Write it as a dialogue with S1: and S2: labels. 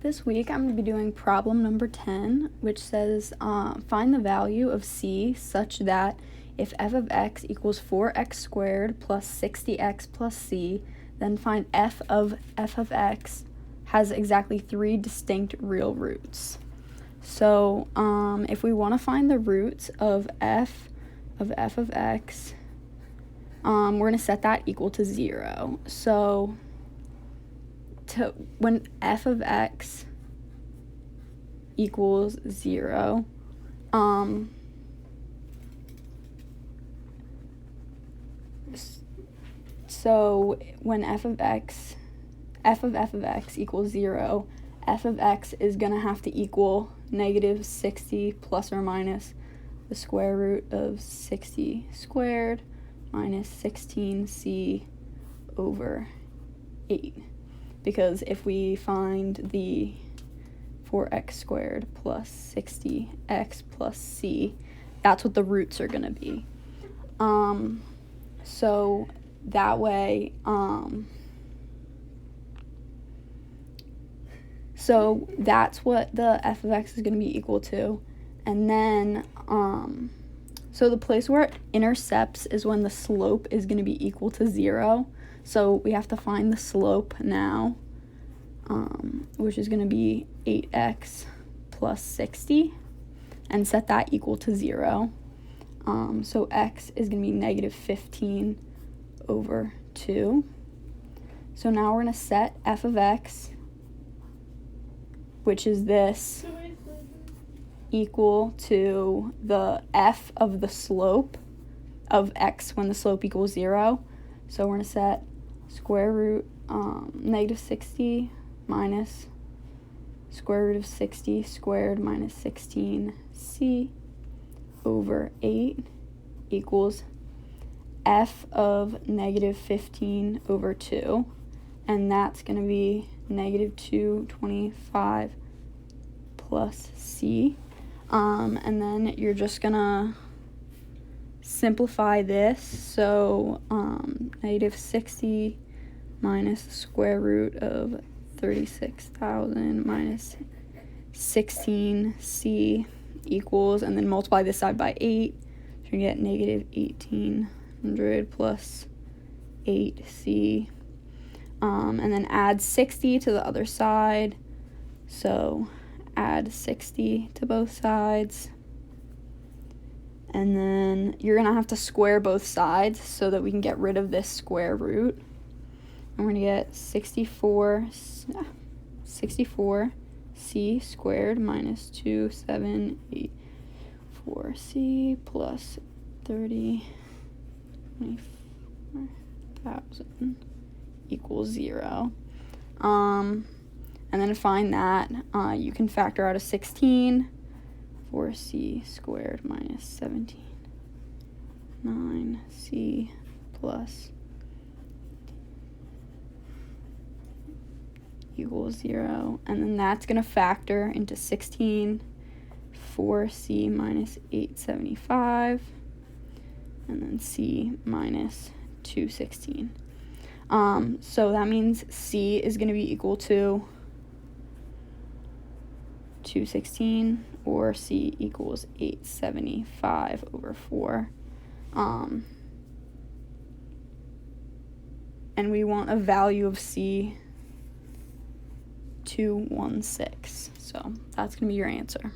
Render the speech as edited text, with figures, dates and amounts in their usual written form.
S1: This week I'm going to be doing problem number 10, which says find the value of c such that if f of x equals 4x squared plus 60x plus c, then find f of x has exactly 3 distinct real roots. So if we want to find the roots of f of x, we're going to set that equal to 0. So when f of x equals 0, so when f of x equals 0, f of x is going to have to equal negative 60 plus or minus the square root of 60 squared minus 16c over 8. Because if we find the 4x squared plus 60x plus c, that's what the roots are going to be. So that way, so that's what the f of x is going to be equal to. And then, so the place where it intercepts is when the slope is going to be equal to 0. So we have to find the slope now, which is going to be 8x plus 60, and set that equal to 0. So x is going to be negative 15 over 2. So now we're going to set f of x, which is this, equal to the f of the slope of x when the slope equals 0. So we're going to set square root negative 60 minus square root of 60 squared minus 16c over 8 equals f of negative 15 over 2, and that's going to be negative 225 plus c. And then you're just going to simplify this. So negative 60 minus the square root of 36,000 minus 16c equals, and then multiply this side by 8. So you get negative 1800 plus 8c. And then add 60 to the other side. So add 60 to both sides. And then you're going to have to square both sides so that we can get rid of this square root. And we're going to get 64c squared minus 2784c plus 24,000 equals 0. And then to find that, you can factor out a 16. 4c squared minus 17, 9c plus equals 0. And then that's going to factor into 16, 4c minus 875, and then c minus 216. So that means c is going to be equal to 216, or c equals 875 over 4. And we want a value of c 216. So that's going to be your answer.